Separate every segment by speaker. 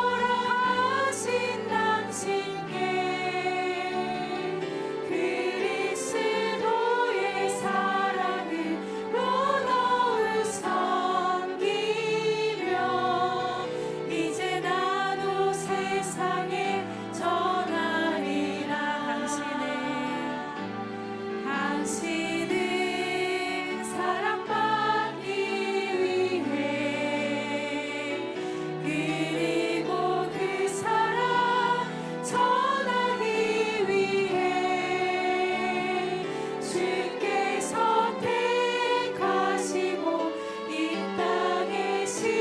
Speaker 1: 사랑하신 당신께 그리스도의 사랑으로 너를 섬기며 이제 나도 세상에 전하리라. 당신은 사랑받기 위해 그리고 그 사랑 전하기 위해 주께서 택하시고 이 땅에 심으셨네.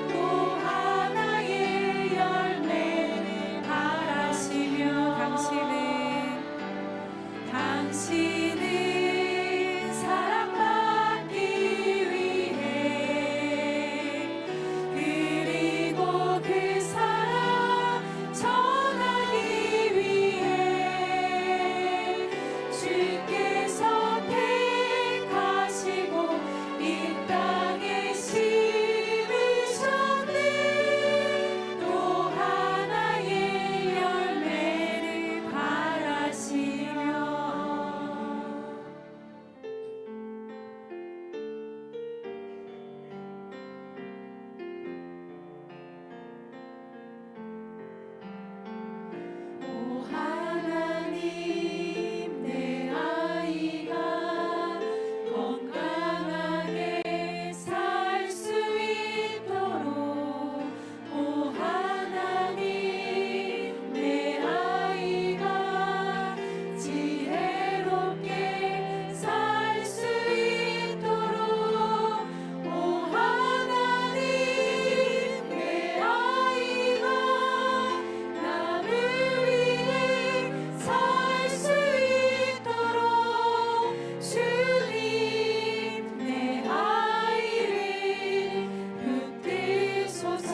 Speaker 1: 또 하나의 열매를 바라시며 당신은 사랑받기 위해 그리고 그 사랑 전하기 위해 주께서 택하시고 이 땅에 심으셨네. 또 하나의 열매를 바라시며. 오 하나님, 내 아이가 건강하게 살 수 있도록 오 하나님, 내 아이가 지혜롭게 살 수 있도록 오 하나님, 내 아이가 남을 위해 살 수 있도록 주님, 내 아이를 붙드소서.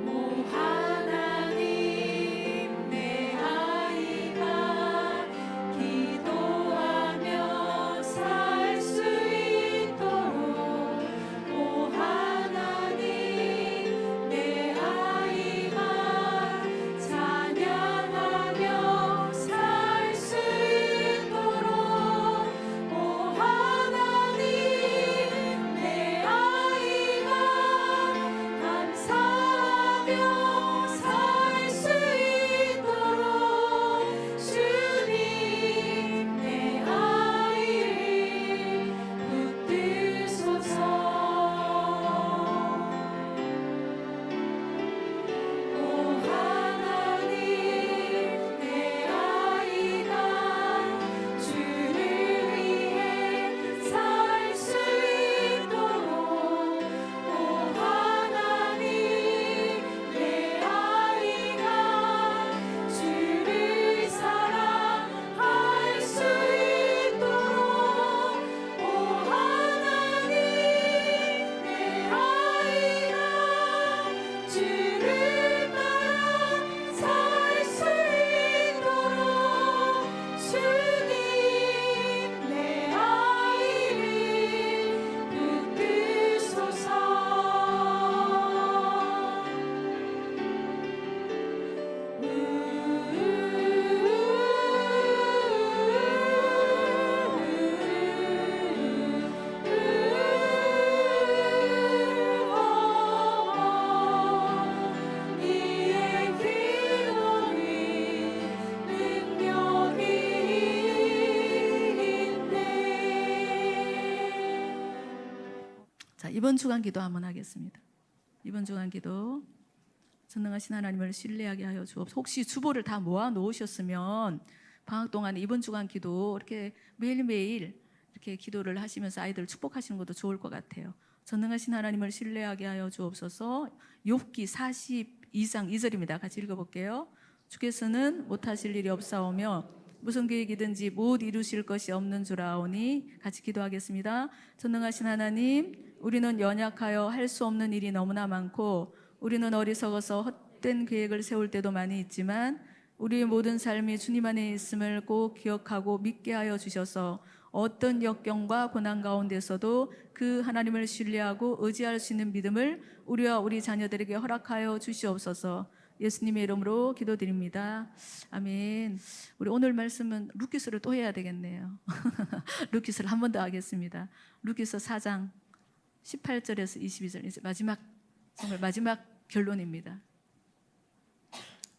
Speaker 1: 오 하나님, 내 아이가 기도하며 살 수 있도록 오 하나님, 내 아이가 찬양하며 살 수 있도록 오 하나님, 내 아이가 감사하며 살 수 있도록 주님, 내 아이를 붙드소서. 오 하나님, 내 아이가 주를 위해 살 수 있도록 오 하나님, 내 아이가 주를 사랑할 수 있도록 오 하나님, 내 아이가 주를 따라 살 수 있도록 주님, 내 아이를 붙드소서. 이의 기도에 능력이 있네.
Speaker 2: 자, 이번 주간 기도 한번 하겠습니다. 이번 주간 기도 전능하신 하나님을 신뢰하게 하여 주옵소서. 혹시 주보를 다 모아 놓으셨으면 방학 동안에 이번 주간 기도 이렇게 매일매일 이렇게 기도를 하시면서 아이들 축복하시는 것도 좋을 것 같아요. 전능하신 하나님을 신뢰하게 하여 주옵소서. 욥기 42장 2절입니다. 같이 읽어볼게요. 주께서는 못하실 일이 없사오며 무슨 계획이든지 못 이루실 것이 없는 줄 아오니. 같이 기도하겠습니다. 전능하신 하나님, 우리는 연약하여 할 수 없는 일이 너무나 많고 우리는 어리석어서 헛된 계획을 세울 때도 많이 있지만 우리의 모든 삶이 주님 안에 있음을 꼭 기억하고 믿게 하여 주셔서 어떤 역경과 고난 가운데서도 그 하나님을 신뢰하고 의지할 수 있는 믿음을 우리와 우리 자녀들에게 허락하여 주시옵소서. 예수님의 이름으로 기도드립니다. 아멘. 우리 오늘 말씀은 루키스를 또 해야 되겠네요. 루키스를 한 번 더 하겠습니다. 루키스 4장 18절에서 22절, 이제 정말 마지막 결론입니다.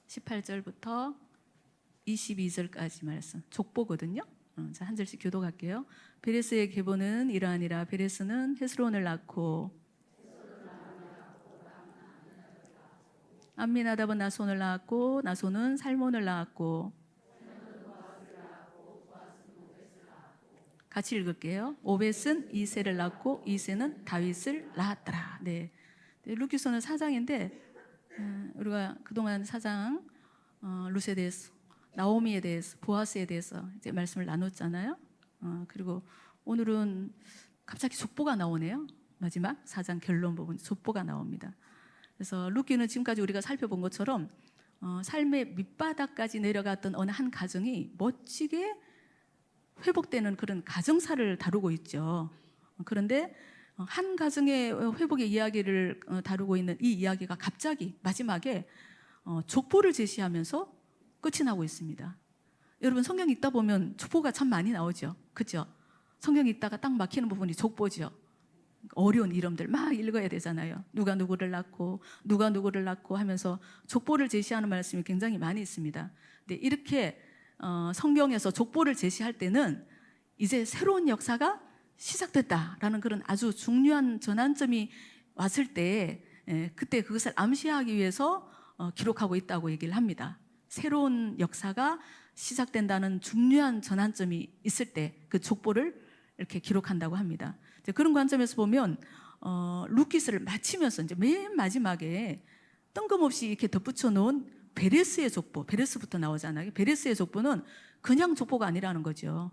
Speaker 2: 18절부터 22절까지 말씀, 족보거든요. 자, 한 절씩 교독할게요. 베레스의 계보는 이러하니라. 베레스는 헤스론을 낳고 암미나답은 나손을 낳았고 나손은 살몬을 낳았고, 같이 읽을게요. 오벳은 이새를 낳고 이새는 다윗을 낳았더라. 네. 루키서는 4장인데 우리가 그동안 4장 룻에 대해서, 나오미에 대해서, 보아스에 대해서 이제 말씀을 나눴잖아요. 그리고 오늘은 갑자기 족보가 나오네요. 마지막 4장 결론 부분 족보가 나옵니다. 그래서 루키는 지금까지 우리가 살펴본 것처럼 삶의 밑바닥까지 내려갔던 어느 한 가정이 멋지게 회복되는 그런 가정사를 다루고 있죠. 그런데 한 가정의 회복의 이야기를 다루고 있는 이 이야기가 갑자기 마지막에 족보를 제시하면서 끝이 나고 있습니다. 여러분, 성경 읽다 보면 족보가 참 많이 나오죠. 그렇죠? 성경 읽다가 딱 막히는 부분이 족보죠. 어려운 이름들 막 읽어야 되잖아요. 누가 누구를 낳고 누가 누구를 낳고 하면서 족보를 제시하는 말씀이 굉장히 많이 있습니다. 근데 이렇게 성경에서 족보를 제시할 때는 이제 새로운 역사가 시작됐다라는 그런 아주 중요한 전환점이 왔을 때 그때 그것을 암시하기 위해서 기록하고 있다고 얘기를 합니다. 새로운 역사가 시작된다는 중요한 전환점이 있을 때 그 족보를 이렇게 기록한다고 합니다. 그런 관점에서 보면 루키스를 마치면서 이제 맨 마지막에 뜬금없이 이렇게 덧붙여 놓은 베레스의 족보, 베레스부터 나오잖아요. 베레스의 족보는 그냥 족보가 아니라는 거죠.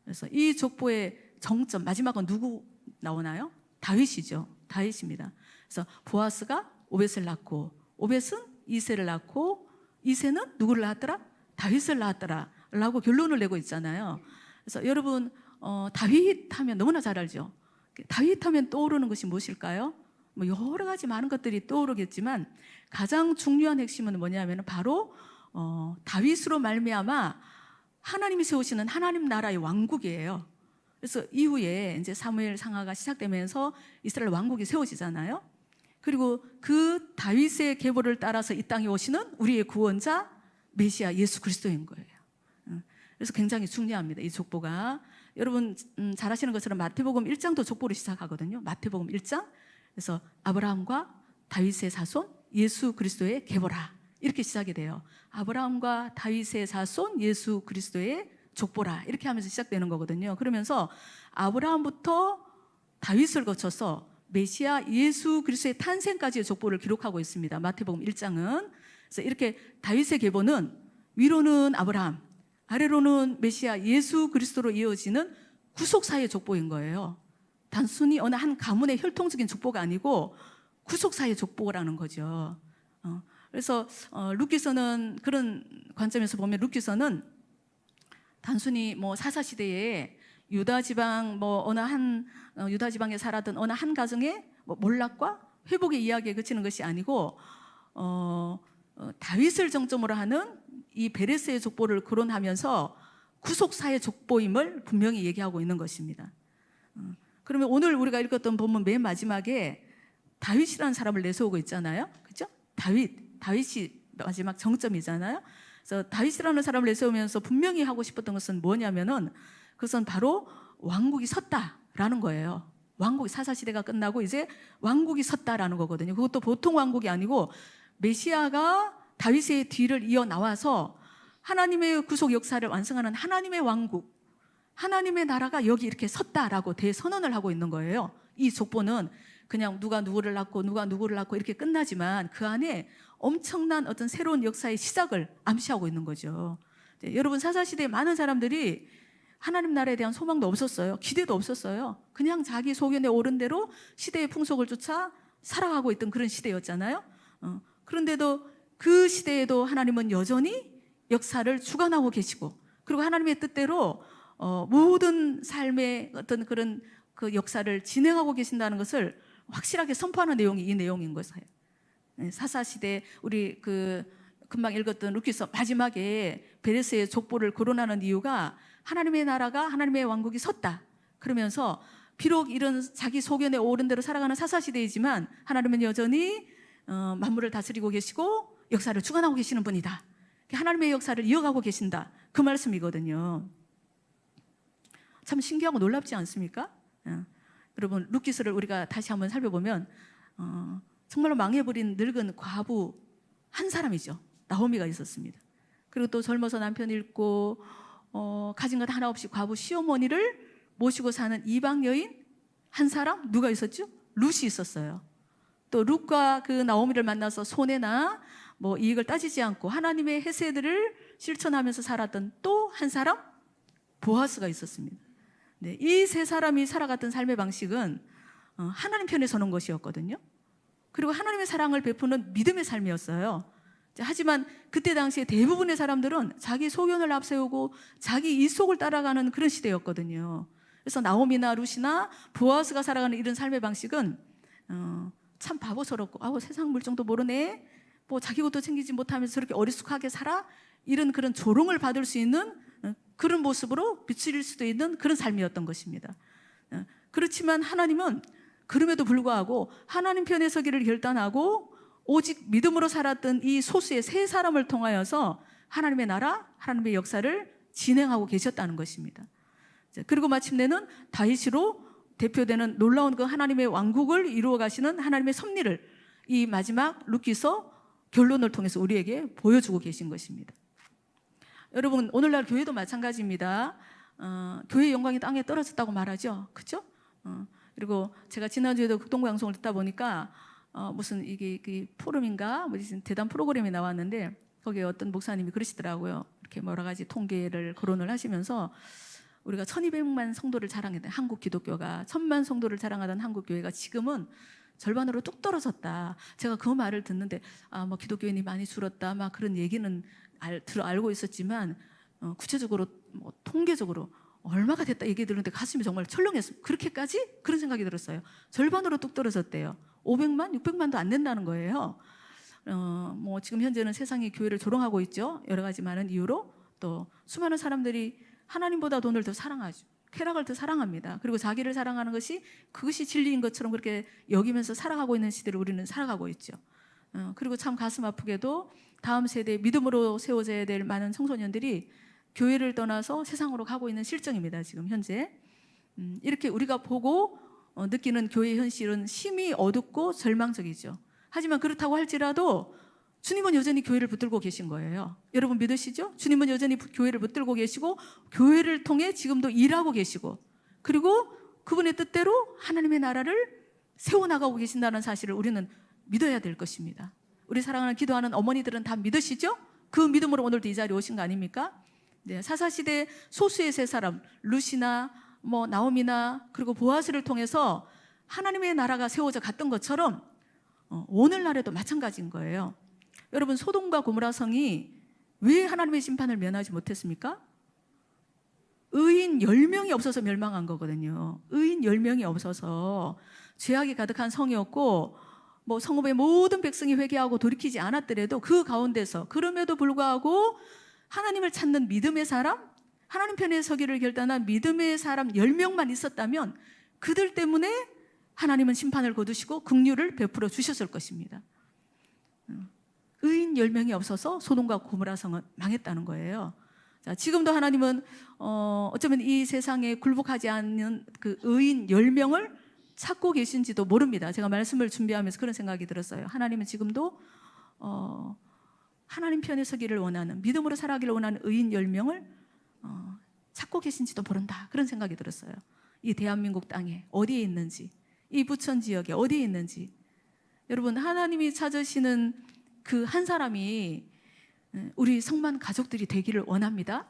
Speaker 2: 그래서 이 족보의 정점, 마지막은 누구 나오나요? 다윗이죠. 다윗입니다. 그래서 보아스가 오벳을 낳고, 오벳은 이새를 낳고, 이새는 누구를 낳았더라? 다윗을 낳았더라 라고 결론을 내고 있잖아요. 그래서 여러분, 다윗 하면 너무나 잘 알죠. 다윗 하면 떠오르는 것이 무엇일까요? 뭐 여러 가지 많은 것들이 떠오르겠지만 가장 중요한 핵심은 뭐냐면 바로 다윗으로 말미암아 하나님이 세우시는 하나님 나라의 왕국이에요. 그래서 이후에 이제 사무엘 상하가 시작되면서 이스라엘 왕국이 세워지잖아요. 그리고 그 다윗의 계보를 따라서 이 땅에 오시는 우리의 구원자 메시아 예수 그리스도인 거예요. 그래서 굉장히 중요합니다. 이 족보가. 여러분 잘 아시는 것처럼 마태복음 1장도 족보를 시작하거든요. 마태복음 1장. 그래서 아브라함과 다윗의 자손 예수 그리스도의 계보라 이렇게 시작이 돼요. 아브라함과 다윗의 자손 예수 그리스도의 족보라 이렇게 하면서 시작되는 거거든요. 그러면서 아브라함부터 다윗을 거쳐서 메시아 예수 그리스도의 탄생까지의 족보를 기록하고 있습니다. 마태복음 1장은. 그래서 이렇게 다윗의 계보는 위로는 아브라함, 아래로는 메시아 예수 그리스도로 이어지는 구속사의 족보인 거예요. 단순히 어느 한 가문의 혈통적인 족보가 아니고 구속사의 족보라는 거죠. 그래서 루키서는 그런 관점에서 보면 루키서는 단순히 뭐 사사 시대에 유다 지방 뭐 어느 한 유다 지방에 살았던 어느 한 가정의 뭐 몰락과 회복의 이야기에 그치는 것이 아니고 다윗을 정점으로 하는 이 베레스의 족보를 거론하면서 구속사의 족보임을 분명히 얘기하고 있는 것입니다. 그러면 오늘 우리가 읽었던 본문 맨 마지막에 다윗이라는 사람을 내세우고 있잖아요. 그렇죠? 다윗이 마지막 정점이잖아요. 그래서 다윗이라는 사람을 내세우면서 분명히 하고 싶었던 것은 뭐냐면은 그것은 바로 왕국이 섰다라는 거예요. 왕국이 사사시대가 끝나고 이제 왕국이 섰다라는 거거든요. 그것도 보통 왕국이 아니고 메시아가 다윗의 뒤를 이어 나와서 하나님의 구속 역사를 완성하는 하나님의 왕국, 하나님의 나라가 여기 이렇게 섰다라고 대선언을 하고 있는 거예요. 이 족보는 그냥 누가 누구를 낳고 누가 누구를 낳고 이렇게 끝나지만 그 안에 엄청난 어떤 새로운 역사의 시작을 암시하고 있는 거죠. 여러분 사사시대에 많은 사람들이 하나님 나라에 대한 소망도 없었어요. 기대도 없었어요. 그냥 자기 소견에 오른 대로 시대의 풍속을 쫓아 살아가고 있던 그런 시대였잖아요. 그런데도 그 시대에도 하나님은 여전히 역사를 주관하고 계시고, 그리고 하나님의 뜻대로 모든 삶의 어떤 그런 그 역사를 진행하고 계신다는 것을 확실하게 선포하는 내용이 이 내용인 것이에요. 사사시대 우리 금방 읽었던 루키서 마지막에 베레스의 족보를 거론하는 이유가 하나님의 나라가, 하나님의 왕국이 섰다 그러면서, 비록 이런 자기 소견에 오른 대로 살아가는 사사시대이지만 하나님은 여전히 만물을 다스리고 계시고 역사를 주관하고 계시는 분이다. 하나님의 역사를 이어가고 계신다, 그 말씀이거든요. 참 신기하고 놀랍지 않습니까? 여러분, 룻기서를 우리가 다시 한번 살펴보면 정말로 망해버린 늙은 과부 한 사람이죠. 나오미가 있었습니다. 그리고 또 젊어서 남편 잃고 가진 것 하나 없이 과부 시어머니를 모시고 사는 이방 여인 한 사람, 누가 있었죠? 룻이 있었어요. 또 룻과 그 나오미를 만나서 손해나 뭐 이익을 따지지 않고 하나님의 헤세드를 실천하면서 살았던 또 한 사람, 보아스가 있었습니다. 네, 이 세 사람이 살아갔던 삶의 방식은 하나님 편에 서는 것이었거든요. 그리고 하나님의 사랑을 베푸는 믿음의 삶이었어요. 하지만 그때 당시에 대부분의 사람들은 자기 소견을 앞세우고 자기 이속을 따라가는 그런 시대였거든요. 그래서 나오미나 룻이나 보아스가 살아가는 이런 삶의 방식은 참 바보스럽고, 세상 물정도 모르네, 뭐 자기 것도 챙기지 못하면서 저렇게 어리숙하게 살아, 이런 그런 조롱을 받을 수 있는 그런 모습으로 비칠 수도 있는 그런 삶이었던 것입니다. 그렇지만 하나님은 그럼에도 불구하고 하나님 편에 서기를 결단하고 오직 믿음으로 살았던 이 소수의 세 사람을 통하여서 하나님의 나라, 하나님의 역사를 진행하고 계셨다는 것입니다. 그리고 마침내는 다윗으로 대표되는 놀라운 그 하나님의 왕국을 이루어 가시는 하나님의 섭리를 이 마지막 룻기서 결론을 통해서 우리에게 보여주고 계신 것입니다. 여러분, 오늘날 교회도 마찬가지입니다. 교회의 영광이 땅에 떨어졌다고 말하죠, 그렇죠? 그리고 제가 지난주에도 극동부 방송을 듣다 보니까 무슨 이게 포럼인가 무슨 대담 프로그램이 나왔는데, 거기에 어떤 목사님이 그러시더라고요. 이렇게 여러 가지 통계를 거론을 하시면서 우리가 1200만 성도를 자랑했던 한국 기독교가 1000만 성도를 자랑하던 한국 교회가 지금은 절반으로 뚝 떨어졌다. 제가 그 말을 듣는데 뭐 기독교인이 많이 줄었다, 막 그런 얘기는 알고 있었지만 구체적으로 뭐 통계적으로 얼마가 됐다 얘기 들었는데 가슴이 정말 철렁했어요. 그렇게까지? 그런 생각이 들었어요. 절반으로 뚝 떨어졌대요. 500만, 600만도 안 된다는 거예요. 뭐 지금 현재는 세상이 교회를 조롱하고 있죠. 여러 가지 많은 이유로. 또 수많은 사람들이 하나님보다 돈을 더 사랑하죠. 쾌락을 더 사랑합니다. 그리고 자기를 사랑하는 것이 그것이 진리인 것처럼 그렇게 여기면서 살아가고 있는 시대를 우리는 살아가고 있죠. 그리고 참 가슴 아프게도 다음 세대 믿음으로 세워져야 될 많은 청소년들이 교회를 떠나서 세상으로 가고 있는 실정입니다. 지금 현재 이렇게 우리가 보고 느끼는 교회 현실은 심히 어둡고 절망적이죠. 하지만 그렇다고 할지라도 주님은 여전히 교회를 붙들고 계신 거예요. 여러분 믿으시죠? 주님은 여전히 교회를 붙들고 계시고 교회를 통해 지금도 일하고 계시고, 그리고 그분의 뜻대로 하나님의 나라를 세워나가고 계신다는 사실을 우리는 믿어야 될 것입니다. 우리 사랑하는 기도하는 어머니들은 다 믿으시죠? 그 믿음으로 오늘도 이 자리에 오신 거 아닙니까? 네, 사사시대 소수의 세 사람, 룻이나 뭐 나오미나 그리고 보아스를 통해서 하나님의 나라가 세워져 갔던 것처럼 오늘날에도 마찬가지인 거예요. 여러분, 소돔과 고모라 성이 왜 하나님의 심판을 면하지 못했습니까? 의인 10명이 없어서 멸망한 거거든요. 의인 10명이 없어서 죄악이 가득한 성이었고, 뭐 성읍의 모든 백성이 회개하고 돌이키지 않았더라도 그 가운데서 그럼에도 불구하고 하나님을 찾는 믿음의 사람, 하나님 편에 서기를 결단한 믿음의 사람 10명만 있었다면 그들 때문에 하나님은 심판을 거두시고 긍휼을 베풀어 주셨을 것입니다. 의인 10명이 없어서 소돔과 고모라 성은 망했다는 거예요. 자, 지금도 하나님은 어쩌면 이 세상에 굴복하지 않는 그 의인 10명을 찾고 계신지도 모릅니다. 제가 말씀을 준비하면서 그런 생각이 들었어요. 하나님은 지금도 하나님 편에 서기를 원하는, 믿음으로 살아가기를 원하는 의인 10명을 찾고 계신지도 모른다, 그런 생각이 들었어요. 이 대한민국 땅에 어디에 있는지, 이 부천 지역에 어디에 있는지. 여러분, 하나님이 찾으시는 그 한 사람이 우리 성만 가족들이 되기를 원합니다.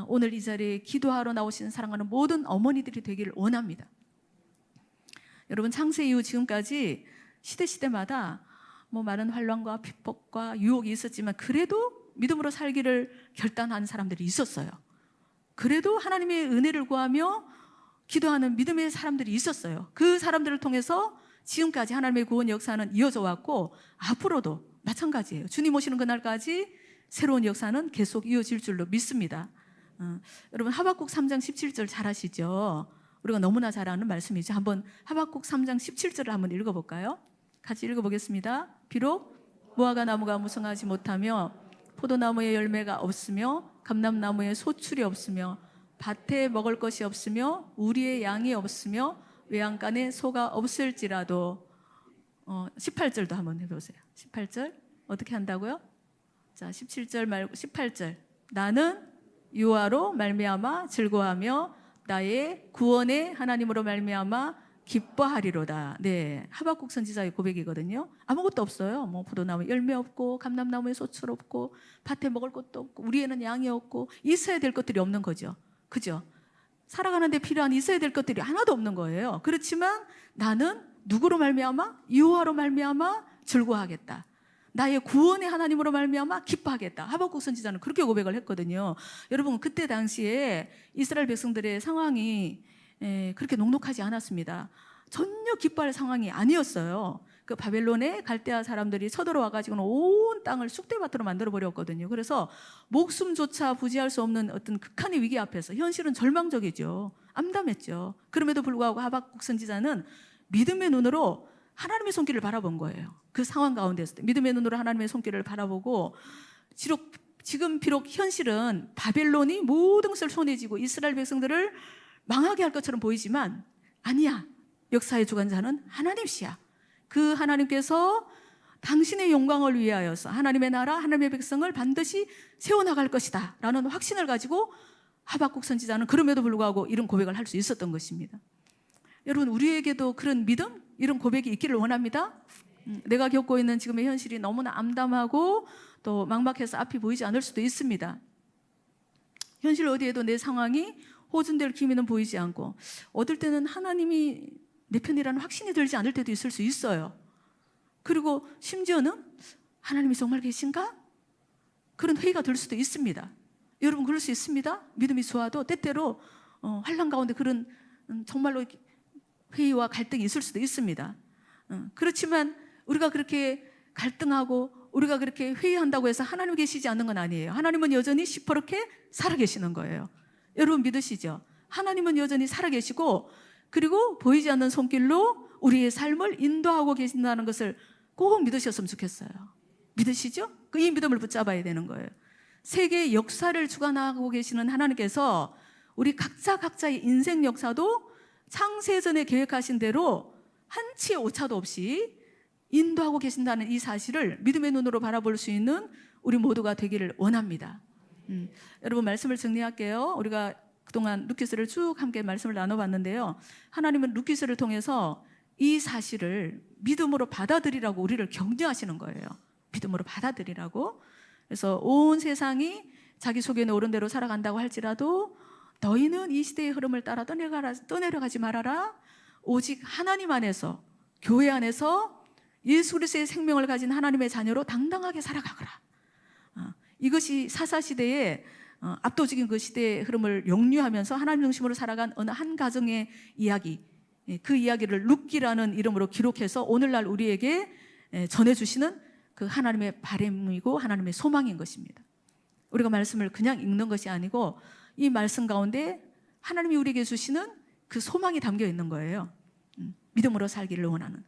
Speaker 2: 오늘 이 자리에 기도하러 나오시는 사랑하는 모든 어머니들이 되기를 원합니다. 여러분, 창세 이후 지금까지 시대마다 뭐 많은 환난과 핍박과 유혹이 있었지만 그래도 믿음으로 살기를 결단한 사람들이 있었어요. 그래도 하나님의 은혜를 구하며 기도하는 믿음의 사람들이 있었어요. 그 사람들을 통해서 지금까지 하나님의 구원 역사는 이어져 왔고 앞으로도 마찬가지예요. 주님 오시는 그날까지 새로운 역사는 계속 이어질 줄로 믿습니다. 여러분 하박국 3장 17절 잘 아시죠? 우리가 너무나 잘 아는 말씀이죠. 한번 하박국 3장 17절을 한번 읽어볼까요? 같이 읽어보겠습니다. 비록 무화과 나무가 무성하지 못하며 포도나무에 열매가 없으며 감람나무에 소출이 없으며 밭에 먹을 것이 없으며 우리의 양이 없으며 외양간에 소가 없을지라도 18절도 한번 해보세요. 18절 어떻게 한다고요? 자, 17절 말고 18절. 나는 여호와로 말미암아 즐거워하며 나의 구원의 하나님으로 말미암아 기뻐하리로다. 네, 하박국 선지자의 고백이거든요. 아무것도 없어요. 뭐 포도나무에 열매 없고 감람나무에 소출 없고 밭에 먹을 것도 없고 우리에는 양이 없고 있어야 될 것들이 없는 거죠. 그죠? 살아가는 데 필요한 있어야 될 것들이 하나도 없는 거예요. 그렇지만 나는 누구로 말미암아? 여호와로 말미암아 즐거워하겠다. 나의 구원의 하나님으로 말미암아 기뻐하겠다. 하박국 선지자는 그렇게 고백을 했거든요. 여러분 그때 당시에 이스라엘 백성들의 상황이 그렇게 녹록하지 않았습니다. 전혀 기뻐할 상황이 아니었어요. 그 바벨론의 갈대아 사람들이 쳐들어와 가지고는 온 땅을 쑥대밭으로 만들어 버렸거든요. 그래서 목숨조차 부지할 수 없는 어떤 극한의 위기 앞에서 현실은 절망적이죠. 암담했죠. 그럼에도 불구하고 하박국 선지자는 믿음의 눈으로 하나님의 손길을 바라본 거예요. 그 상황 가운데서 믿음의 눈으로 하나님의 손길을 바라보고 지금 비록 현실은 바벨론이 모든 것을 손에 쥐고 이스라엘 백성들을 망하게 할 것처럼 보이지만 아니야. 역사의 주관자는 하나님이시야. 그 하나님께서 당신의 영광을 위하여서 하나님의 나라, 하나님의 백성을 반드시 세워나갈 것이다 라는 확신을 가지고 하박국 선지자는 그럼에도 불구하고 이런 고백을 할 수 있었던 것입니다. 여러분 우리에게도 그런 믿음, 이런 고백이 있기를 원합니다. 내가 겪고 있는 지금의 현실이 너무나 암담하고 또 막막해서 앞이 보이지 않을 수도 있습니다. 현실 어디에도 내 상황이 호전될 기미는 보이지 않고 어떨 때는 하나님이 내 편이라는 확신이 들지 않을 때도 있을 수 있어요. 그리고 심지어는 하나님이 정말 계신가? 그런 회의가 들 수도 있습니다. 여러분 그럴 수 있습니다. 믿음이 좋아도 때때로 환난 가운데 그런 정말로 회의와 갈등이 있을 수도 있습니다. 그렇지만 우리가 그렇게 갈등하고 우리가 그렇게 회의한다고 해서 하나님 계시지 않는 건 아니에요. 하나님은 여전히 시퍼렇게 살아계시는 거예요. 여러분 믿으시죠? 하나님은 여전히 살아계시고 그리고 보이지 않는 손길로 우리의 삶을 인도하고 계신다는 것을 꼭 믿으셨으면 좋겠어요. 믿으시죠? 이 믿음을 붙잡아야 되는 거예요. 세계의 역사를 주관하고 계시는 하나님께서 우리 각자의 인생 역사도 창세전에 계획하신 대로 한치의 오차도 없이 인도하고 계신다는 이 사실을 믿음의 눈으로 바라볼 수 있는 우리 모두가 되기를 원합니다. 여러분 말씀을 정리할게요. 우리가 그동안 루키스를 쭉 함께 말씀을 나눠봤는데요. 하나님은 루키스를 통해서 이 사실을 믿음으로 받아들이라고 우리를 격려하시는 거예요. 믿음으로 받아들이라고. 그래서 온 세상이 자기 속에 옳은 대로 살아간다고 할지라도 너희는 이 시대의 흐름을 따라 떠내려가지 말아라. 오직 하나님 안에서 교회 안에서 예수 그리스도의 생명을 가진 하나님의 자녀로 당당하게 살아가거라. 이것이 사사시대에 압도적인 그 시대의 흐름을 역류하면서 하나님 중심으로 살아간 어느 한 가정의 이야기, 그 이야기를 룻기라는 이름으로 기록해서 오늘날 우리에게 전해주시는 그 하나님의 바람이고 하나님의 소망인 것입니다. 우리가 말씀을 그냥 읽는 것이 아니고 이 말씀 가운데 하나님이 우리에게 주시는 그 소망이 담겨 있는 거예요. 믿음으로 살기를 원하는.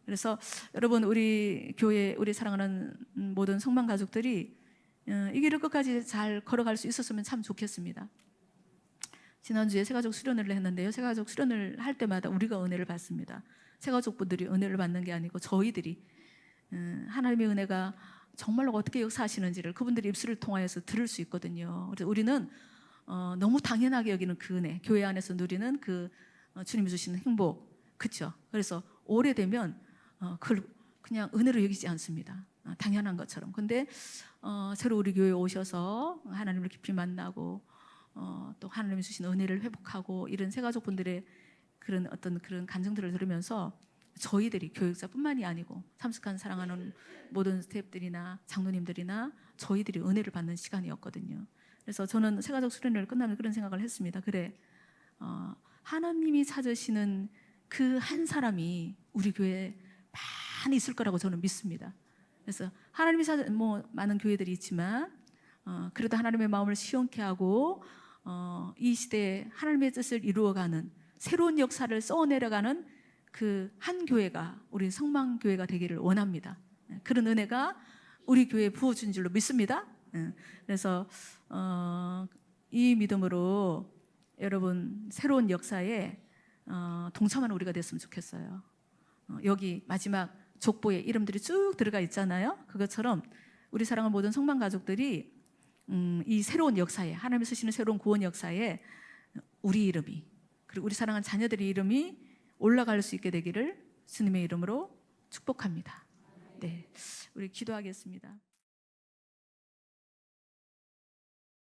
Speaker 2: 그래서 여러분 우리 교회 우리 사랑하는 모든 성만 가족들이 이 길을 끝까지 잘 걸어갈 수 있었으면 참 좋겠습니다. 지난주에 새가족 수련회를 했는데요. 새가족 수련을 할 때마다 우리가 은혜를 받습니다. 새가족분들이 은혜를 받는 게 아니고 저희들이 하나님의 은혜가 정말로 어떻게 역사하시는지를 그분들의 입술을 통하여서 들을 수 있거든요. 그래서 우리는 너무 당연하게 여기는 그 은혜, 교회 안에서 누리는 그 주님이 주시는 행복, 그렇죠? 그래서 오래되면 그걸 그냥 은혜로 여기지 않습니다. 당연한 것처럼. 근데 새로 우리 교회에 오셔서 하나님을 깊이 만나고 또 하나님이 주신 은혜를 회복하고 이런 새가족분들의 그런 어떤 그런 간증들을 들으면서 저희들이 교육자뿐만이 아니고 참석한 사랑하는 모든 스태프들이나 장로님들이나 저희들이 은혜를 받는 시간이었거든요. 그래서 저는 세가족 수련회를 끝나면 그런 생각을 했습니다. 그래, 하나님이 찾으시는 그 한 사람이 우리 교회에 많이 있을 거라고 저는 믿습니다. 그래서 하나님이 많은 교회들이 있지만 그래도 하나님의 마음을 시원케 하고 이 시대에 하나님의 뜻을 이루어가는 새로운 역사를 써내려가는 그 한 교회가 우리 성망교회가 되기를 원합니다. 그런 은혜가 우리 교회에 부어준 줄로 믿습니다. 그래서 이 믿음으로 여러분 새로운 역사에 동참하는 우리가 됐으면 좋겠어요. 여기 마지막 족보에 이름들이 쭉 들어가 있잖아요. 그것처럼 우리 사랑하는 모든 성만 가족들이 이 새로운 역사에, 하나님이 쓰시는 새로운 구원 역사에 우리 이름이, 그리고 우리 사랑하는 자녀들의 이름이 올라갈 수 있게 되기를 주님의 이름으로 축복합니다. 네, 우리 기도하겠습니다.